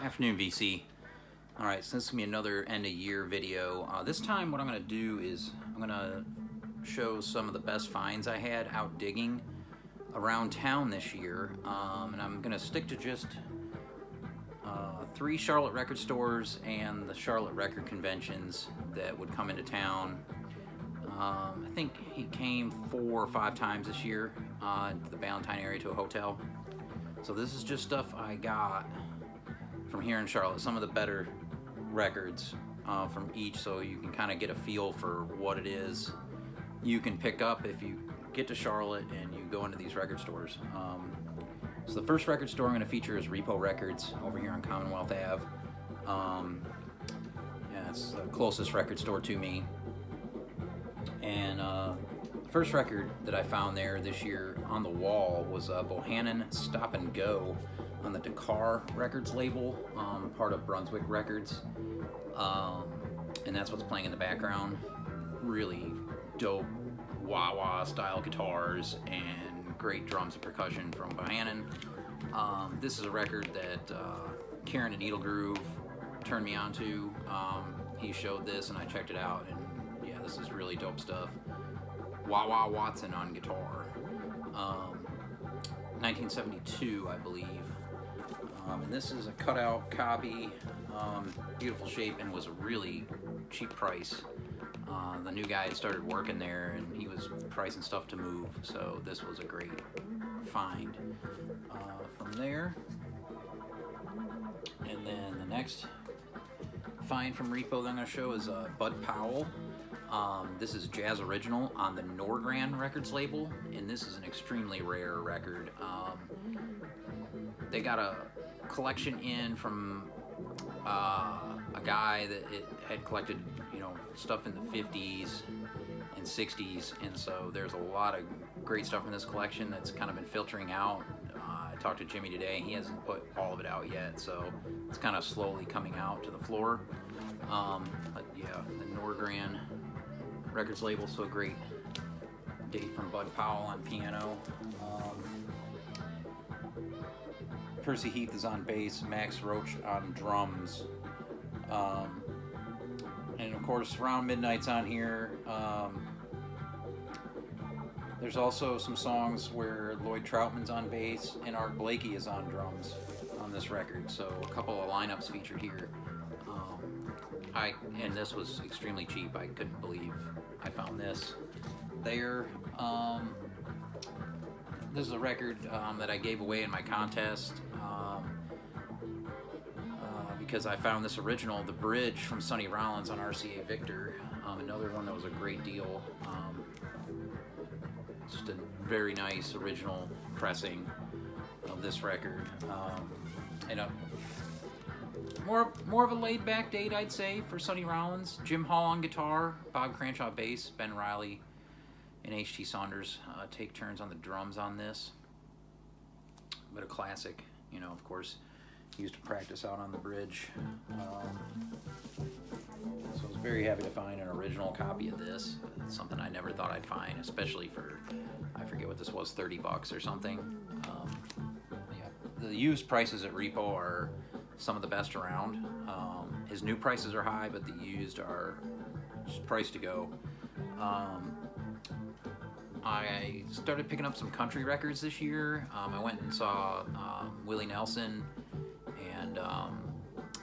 Afternoon, VC. Alright, so this is going to be another end-of-year video. This time what I'm going to do is I'm going to show some of the best finds I had out digging around town this year. And I'm going to stick to just 3 Charlotte record stores and the Charlotte record conventions that would come into town. I think he came 4 or 5 times this year to the Ballantyne area to a hotel. So this is just stuff I got from here in Charlotte, some of the better records from each, so you can kind of get a feel for what it is you can pick up if you get to Charlotte and you go into these record stores. So the first record store I'm going to feature is Repo Records over here on Commonwealth Ave. Yeah, it's the closest record store to me. And the first record that I found there this year on the wall was Bohannon Stop and Go on the Dakar Records label, part of Brunswick Records. And that's what's playing in the background. Really dope wah-wah style guitars and great drums and percussion from Bohannon. This is a record that Kieran at Needle Groove turned me on to. He showed this and I checked it out, and yeah, this is really dope stuff. Wah-wah Watson on guitar. 1972, I believe. And this is a cutout copy, beautiful shape, and was a really cheap price. The new guy had started working there and he was pricing stuff to move, so this was a great find. From there, and then the next find from Repo that I'm going to show is Bud Powell. This is Jazz Original on the Norgran Records label, and this is an extremely rare record. They got a collection in from a guy that had collected, stuff in the 50s and 60s, and so there's a lot of great stuff in this collection that's kind of been filtering out. I talked to Jimmy today. He hasn't put all of it out yet, so it's kind of slowly coming out to the floor. But yeah, the Norgran Records label, so a great date from Bud Powell on piano. Percy Heath is on bass, Max Roach on drums. And of course, Round Midnight's on here. There's also some songs where Lloyd Troutman's on bass and Art Blakey is on drums on this record. So a couple of lineups featured here. And this was extremely cheap. I couldn't believe I found this there. This is a record that I gave away in my contest because I found this original, The Bridge from Sonny Rollins on RCA Victor. Another one that was a great deal. Just a very nice original pressing of this record. And more of a laid-back date, I'd say, for Sonny Rollins. Jim Hall on guitar, Bob Cranshaw bass, Ben Riley and H.T. Saunders take turns on the drums on this. But a classic, of course, used to practice out on the bridge. So I was very happy to find an original copy of this. It's something I never thought I'd find, especially for, I forget what this was, $30 or something. Yeah, the used prices at Repo are some of the best around. His new prices are high, but the used are just priced to go. I started picking up some country records this year. I went and saw Willie Nelson, and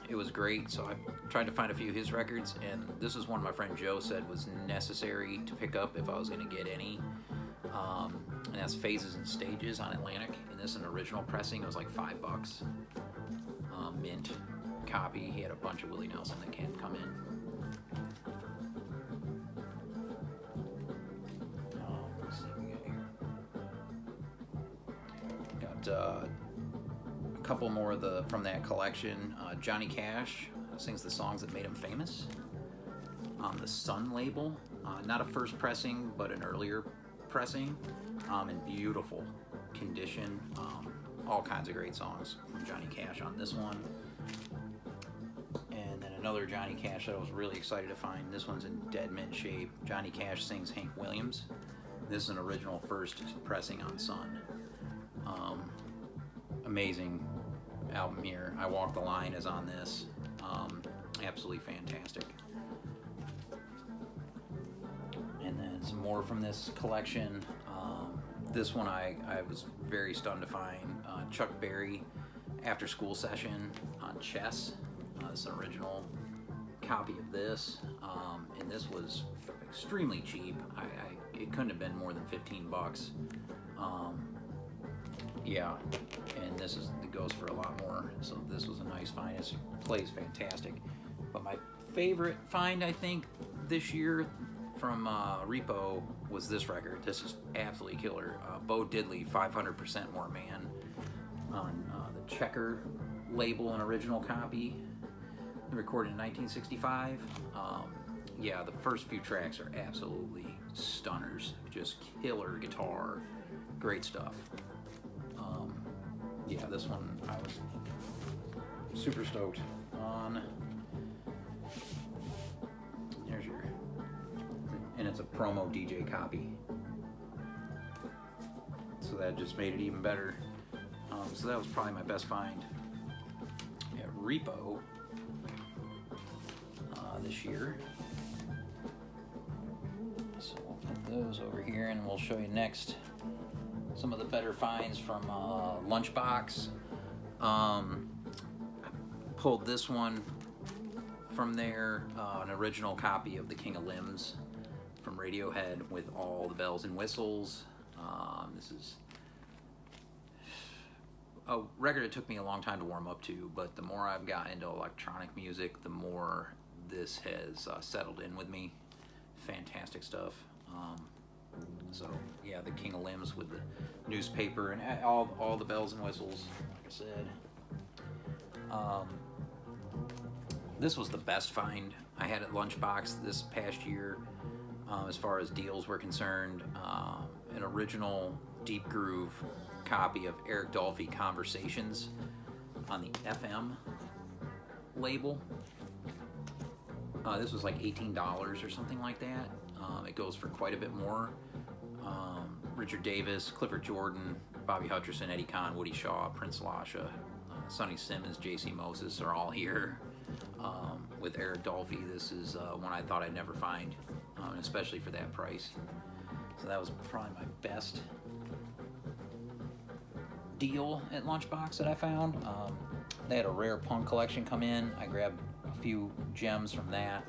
it was great, so I tried to find a few of his records, and this is one my friend Joe said was necessary to pick up if I was going to get any. And that's Phases and Stages on Atlantic, and this is an original pressing. It was like $5. Mint copy. He had a bunch of Willie Nelson that can't come in. Let's see what we got here. Got a couple more of from that collection. Johnny Cash sings the songs that made him famous on the Sun label. Not a first pressing, but an earlier pressing, in beautiful condition. All kinds of great songs from Johnny Cash on this one. And then another Johnny Cash that I was really excited to find. This one's in dead mint shape. Johnny Cash sings Hank Williams. This is an original first pressing on Sun. Amazing album here. I Walk the Line is on this. Absolutely fantastic. And then some more from this collection. This one I was very stunned to find. Chuck Berry After School Session on Chess. It's an original copy of this, and this was extremely cheap. It couldn't have been more than $15. Yeah, and it goes for a lot more. So this was a nice find. It plays fantastic. But my favorite find, I think, this year from Repo was this record. This is absolutely killer. Bo Diddley, 500% More Man, on the Checker label, an original copy, recorded in 1965. Yeah, the first few tracks are absolutely stunners. Just killer guitar, great stuff. Yeah, this one I was super stoked on. There's your, and it's a promo DJ copy, so that just made it even better. So that was probably my best find at Repo this year. So we'll put those over here, and we'll show you next some of the better finds from Lunchbox. Pulled this one from there, an original copy of The King of Limbs from Radiohead with all the bells and whistles. This is a record it took me a long time to warm up to, but the more I've gotten into electronic music, the more this has settled in with me. Fantastic stuff. So yeah, The King of Limbs with the newspaper and all the bells and whistles, like I said. This was the best find I had at Lunchbox this past year, as far as deals were concerned. An original Deep Groove copy of Eric Dolphy Conversations on the FM label. This was like $18 or something like that. It goes for quite a bit more. Richard Davis, Clifford Jordan, Bobby Hutcherson, Eddie Kahn, Woody Shaw, Prince Lasha, Sonny Simmons, J.C. Moses are all here. With Eric Dolphy, this is one I thought I'd never find, especially for that price. So that was probably my best deal at Lunchbox that I found. They had a rare punk collection come in. I grabbed a few gems from that.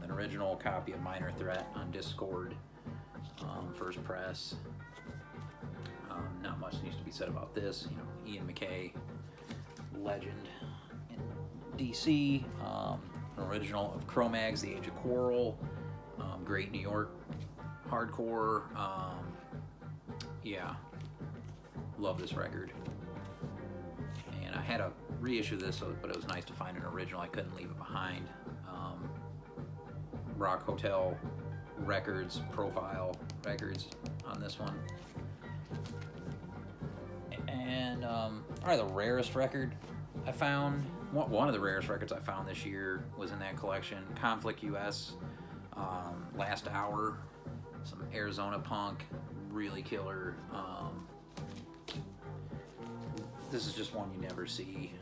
An original copy of Minor Threat on Discord, first press. Not much needs to be said about this. You know, Ian MacKaye, legend in DC. An original of Cro-Mags, The Age of Quarrel. Great New York hardcore. Yeah, love this record. And I had to reissue this, but it was nice to find an original. I couldn't leave it behind. Rock Hotel Records, Profile Records on this one. And probably the rarest record I found, one of the rarest records I found this year was in that collection, Conflict US, Last Hour, some Arizona punk, really killer. This is just one you never see,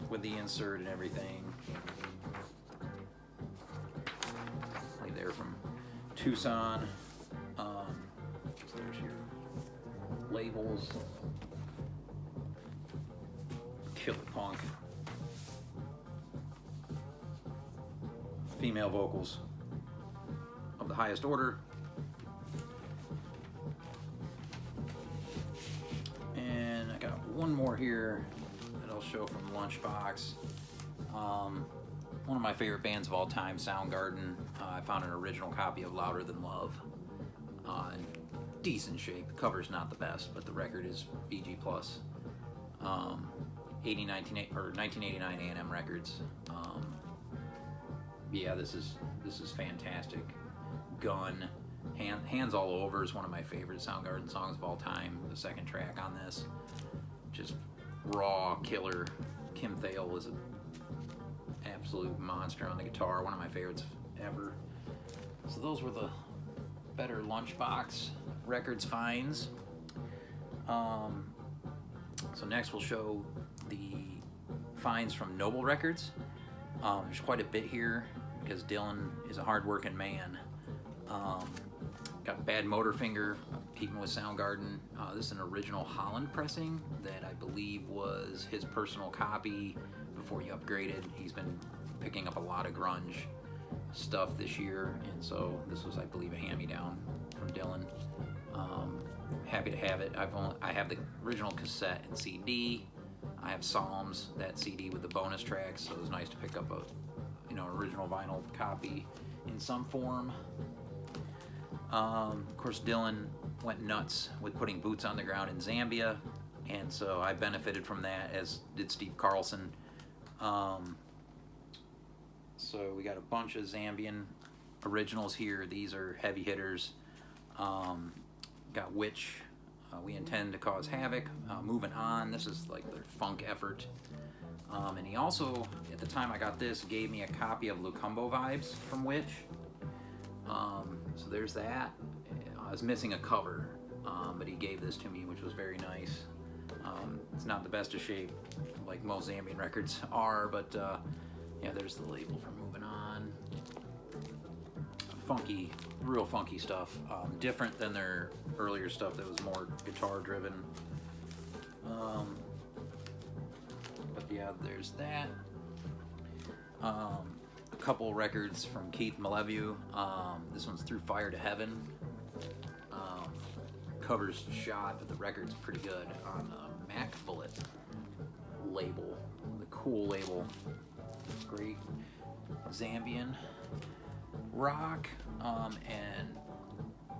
with the insert and everything. They're from Tucson. There's your labels. Killer punk. Female vocals of the highest order. And I got one more here that I'll show from Lunchbox. One of my favorite bands of all time, Soundgarden. I found an original copy of Louder Than Love. In decent shape. The cover's not the best, but the record is VG+. 1989 A&M Records. Yeah, this is fantastic. Gun, Hands All Over is one of my favorite Soundgarden songs of all time. The second track on this, just raw, killer. Kim Thale is an absolute monster on the guitar. One of my favorites ever. So those were the better Lunchbox Records finds. So So next we'll show the finds from Noble Records. There's quite a bit here because Dylan is a hard-working man. Got Bad Motorfinger, keeping with Soundgarden. This is an original Holland pressing that I believe was his personal copy before he upgraded. He's been picking up a lot of grunge stuff this year, and so this was, I believe, a hand-me-down from Dylan. Happy to have it. I have the original cassette and CD. I have Psalms, that CD with the bonus tracks, so it was nice to pick up a original vinyl copy in some form. Of course, Dylan went nuts with putting boots on the ground in Zambia, and so I benefited from that, as did Steve Carlson. So we got a bunch of Zambian originals here. These are heavy hitters. Got Witch, We Intend to Cause Havoc, Moving On. This is like their funk effort. And he also, at the time I got this, gave me a copy of Lucumbo Vibes from Witch. So there's that. I was missing a cover, but he gave this to me, which was very nice. It's not the best of shape, like most Zambian records are, but yeah, there's the label for Moving On. Funky, real funky stuff. Different than their earlier stuff that was more guitar driven. But yeah, there's that. A couple records from Keith Malevu. This one's Through Fire to Heaven. Cover's shot, but the record's pretty good on the Mac Bullet label. The cool label. Great Zambian rock. And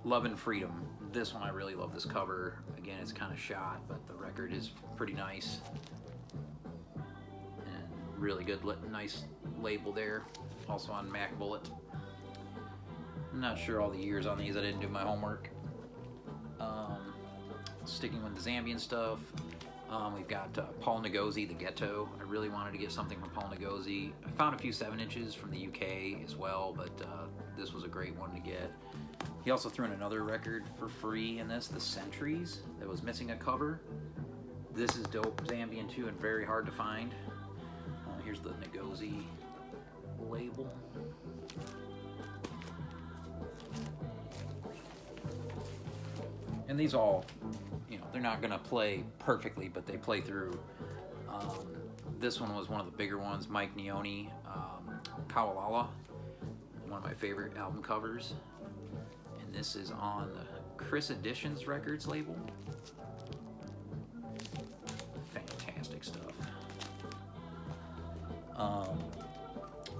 Love and Freedom. This one, I really love this cover. Again, it's kind of shot, but the record is pretty nice. And really good, nice label there. Also on Mac Bullet. I'm not sure all the years on these. I didn't do my homework. Sticking with the Zambian stuff, we've got Paul Ngozi, The Ghetto. I really wanted to get something from Paul Ngozi. I found a few 7-inches from the UK as well, but this was a great one to get. He also threw in another record for free in this, The Centuries, that was missing a cover. This is dope Zambian too, and very hard to find. Here's the Ngozi label. And these all, they're not gonna play perfectly, but they play through. This one was one of the bigger ones, Mike Neone, Kawalala, one of my favorite album covers. And this is on the Chris Editions Records label. Fantastic stuff.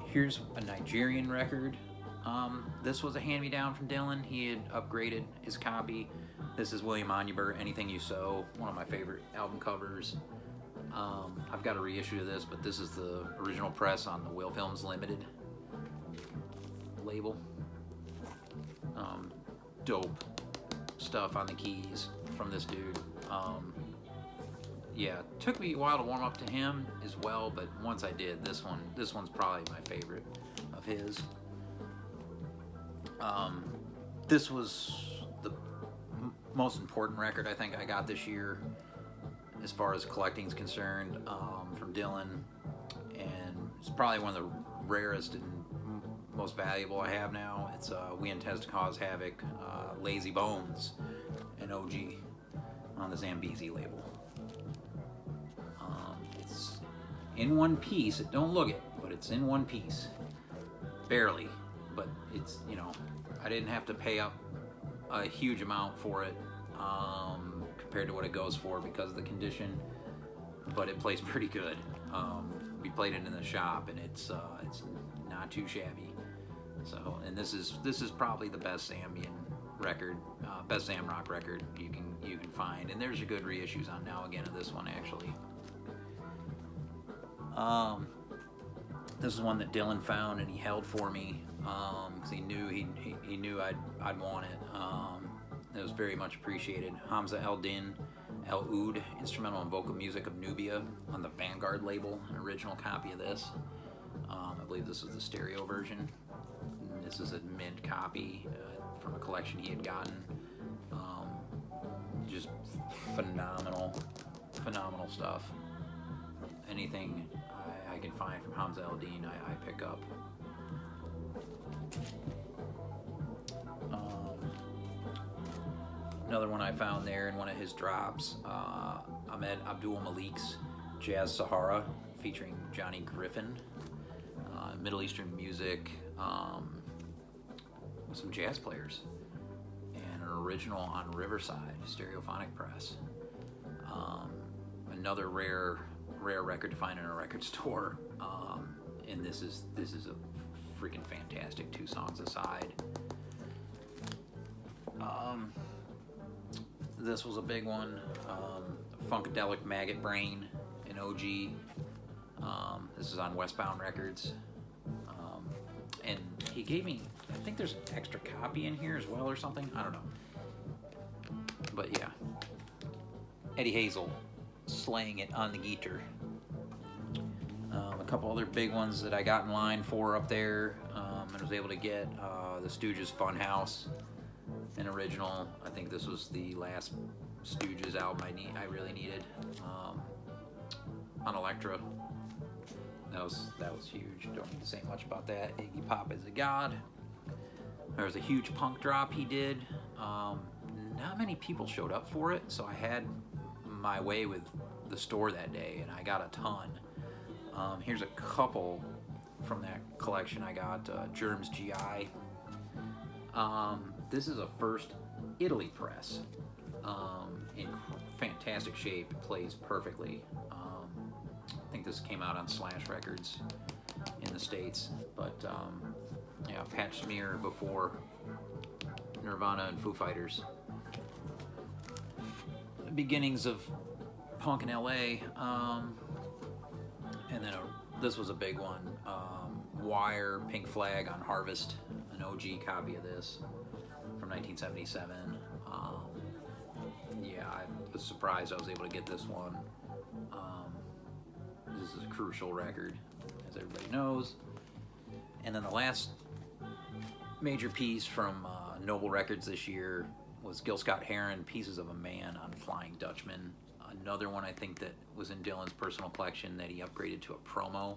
Here's a Nigerian record. This was a hand-me-down from Dylan. He had upgraded his copy. This is William Onyeabor, Anything You Sow, one of my favorite album covers. I've got a reissue of this, but this is the original press on the Will Films Limited label. Dope stuff on the keys from this dude. Yeah, it took me a while to warm up to him as well, but once I did, this one's probably my favorite of his. This was the most important record I think I got this year as far as collecting is concerned, from Dylan, and it's probably one of the rarest and most valuable I have now. It's We Intend to Cause Havoc, Lazy Bones, and OG on the Zambezi label. It's in one piece. Don't look it, but it's in one piece. Barely, but it's, I didn't have to pay up a huge amount for it compared to what it goes for because of the condition, but it plays pretty good. We played it in the shop, and it's not too shabby. So, and this is probably the best Zambian record, best Zam rock record you can find, and there's a good reissues on Now Again of this one actually. This is one that Dylan found and he held for me because he knew he knew I'd want it. It was very much appreciated. Hamza El-Din El Oud, instrumental and vocal music of Nubia on the Vanguard label, an original copy of this. I believe this is the stereo version. And this is a mint copy from a collection he had gotten. Just phenomenal phenomenal stuff. Anything I can find from Hamza El-Din, I pick up. Another one I found there in one of his drops, Ahmed Abdul Malik's Jazz Sahara, featuring Johnny Griffin. Middle Eastern music, with some jazz players, and an original on Riverside Stereophonic Press. Another rare record to find in a record store, and this is a freaking fantastic 2 songs aside. This was a big one. Funkadelic Maggot Brain, an OG. This is on Westbound Records. And he gave me, I think there's an extra copy in here as well or something. I don't know. But yeah. Eddie Hazel slaying it on the guitar. A couple other big ones that I got in line for up there, and was able to get the Stooges Funhouse, an original. I think this was the last Stooges album I really needed, on Elektra. That was huge. Don't need to say much about that. Iggy Pop is a god. There was a huge punk drop he did. Not many people showed up for it, so I had my way with the store that day, and I got a ton. Here's a couple from that collection I got. Germs GI. This is a first Italy press, in fantastic shape. It plays perfectly. I think this came out on Slash Records in the States, but yeah, patch smear before Nirvana and Foo Fighters. The beginnings of punk in LA, and then this was a big one. Wire, Pink Flag on Harvest, an OG copy of this from 1977. Yeah, I was surprised I was able to get this one. This is a crucial record, as everybody knows. And then the last major piece from Noble Records this year was Gil Scott-Heron, Pieces of a Man on Flying Dutchman. Another one I think that was in Dylan's personal collection that he upgraded to a promo.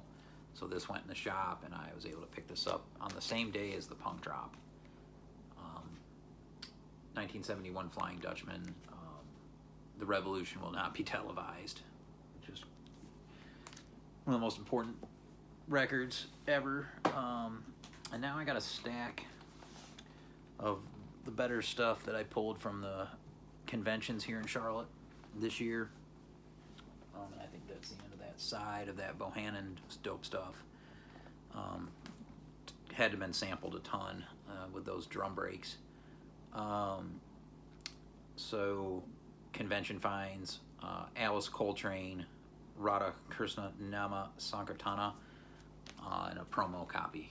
So this went in the shop, and I was able to pick this up on the same day as the punk drop. 1971 Flying Dutchman. The Revolution Will Not Be Televised. Just one of the most important records ever. And now I got a stack of the better stuff that I pulled from the conventions here in Charlotte this year. And I think that's the end of that side of that Bohannon. It's dope stuff. Had to have been sampled a ton with those drum breaks. So convention finds, Alice Coltrane, Radha Krishna Nama Sankirtana, and a promo copy.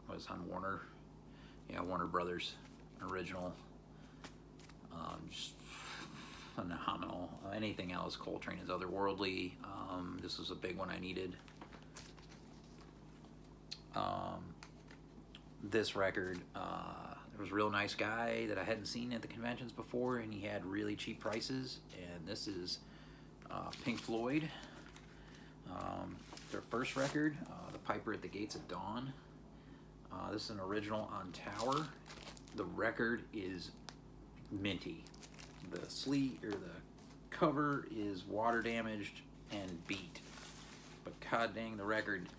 Was on Warner, Warner Brothers original. Just phenomenal. Anything Alice Coltrane is otherworldly. This was a big one I needed. This record, there was a real nice guy that I hadn't seen at the conventions before, and he had really cheap prices. And this is Pink Floyd, their first record, The Piper at the Gates of Dawn. This is an original on Tower. The record is minty. The sleeve or the cover is water damaged and beat, but god dang, the record,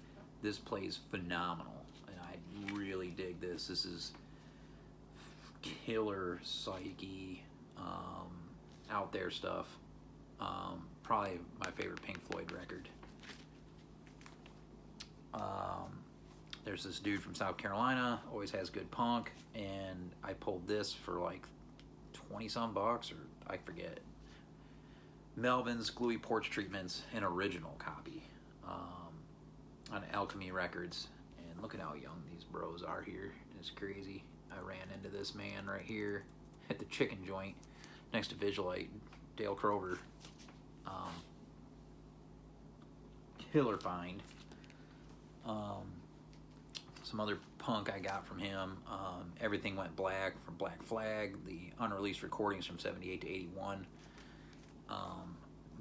this plays phenomenal, and I really dig this. This is killer psyche, out there stuff. Probably my favorite Pink Floyd record. There's this dude from South Carolina, always has good punk, and I pulled this for like 20 some bucks, or I forget. Melvin's Gluey Porch Treatments, an original copy, on Alchemy Records. And look at how young these bros are here. It's crazy. I ran into this man right here at the chicken joint next to Vigilite, Dale Crover. Killer find. Some other punk I got from him. Everything Went Black from Black Flag, the unreleased recordings from 78 to 81.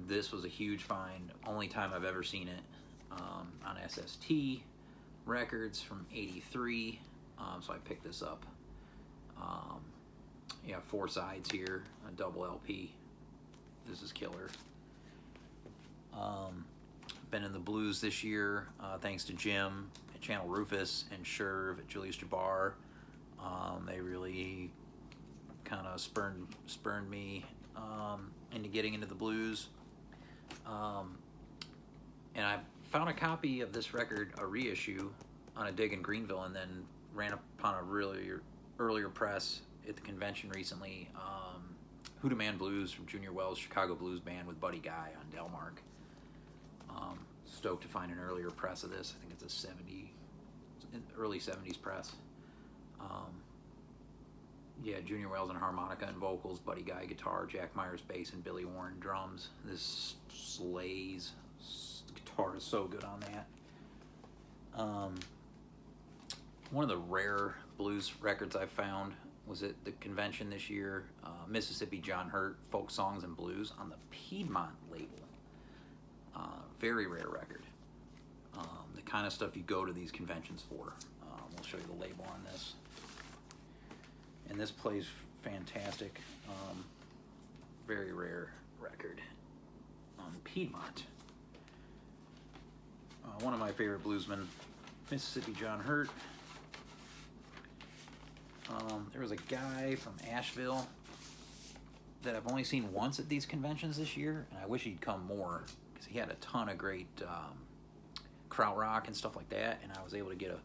This was a huge find. Only time I've ever seen it on SST Records from '83. So I picked this up. Yeah, 4 sides here, a double LP. This is killer. Been in the blues this year, thanks to Jim at Channel Rufus and Sherv at Julius Jabbar. They really kind of spurned me into getting into the blues. And I found a copy of this record, a reissue, on a dig in Greenville, and then ran upon a really earlier press at the convention recently. Hoodoo Man Blues from Junior Wells Chicago Blues Band with Buddy Guy on Delmark. Stoked to find an earlier press of this. I think it's a early 70s press. Yeah, Junior Wells on harmonica and vocals, Buddy Guy guitar, Jack Myers bass, and Billy Warren drums. This slays. The guitar is so good on that. One of the rare blues records I found was at the convention this year, Mississippi John Hurt, Folk Songs and Blues on the Piedmont label. Very rare record. The kind of stuff you go to these conventions for. We'll show you the label on this. And this plays fantastic. Very rare record on Piedmont. One of my favorite bluesmen, Mississippi John Hurt. There was a guy from Asheville that I've only seen once at these conventions this year, and I wish he'd come more, because he had a ton of great krautrock and stuff like that, and I was able to get a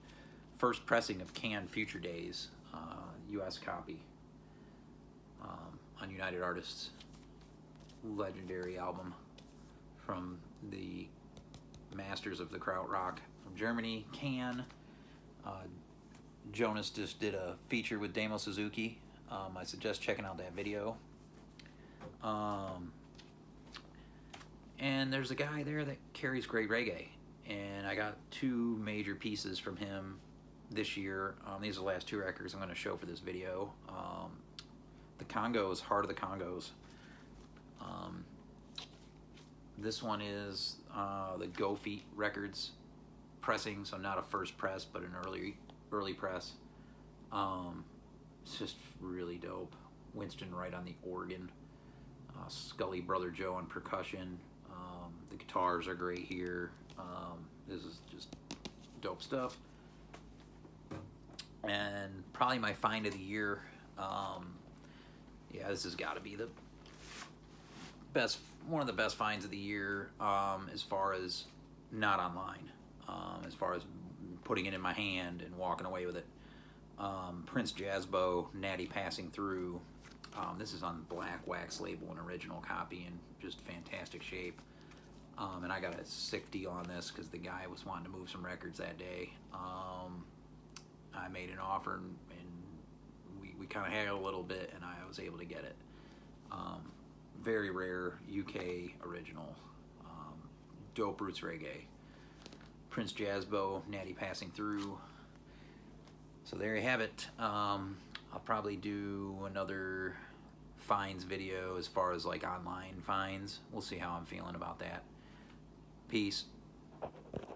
first pressing of Canned Future Days, U.S. copy, on United Artists' legendary album from the masters of the krautrock from Germany, Can. Jonas just did a feature with Damo Suzuki. I suggest checking out that video. And there's a guy there that carries great reggae, and I got 2 major pieces from him this year. These are the last 2 records I'm going to show for this video. The Congos, Heart of the Congos. This one is the Go Feet Records pressing, so not a first press, but an early press. It's just really dope. Winston Wright on the organ, Scully Brother Joe on percussion. The guitars are great here. This is just dope stuff. And probably my find of the year. Yeah, this has got to be the best, one of the best finds of the year, as far as not online, as far as putting it in my hand and walking away with it. Prince Jazzbo, Natty Passing Through. This is on Black Wax label, an original copy, in just fantastic shape. And I got a sick deal on this because the guy was wanting to move some records that day. I made an offer, and we kind of haggled a little bit, and I was able to get it. Very rare UK original. Dope roots reggae. Prince Jazzbo, Natty Passing Through. So there you have it. I'll probably do another finds video as far as like online finds. We'll see how I'm feeling about that. Peace.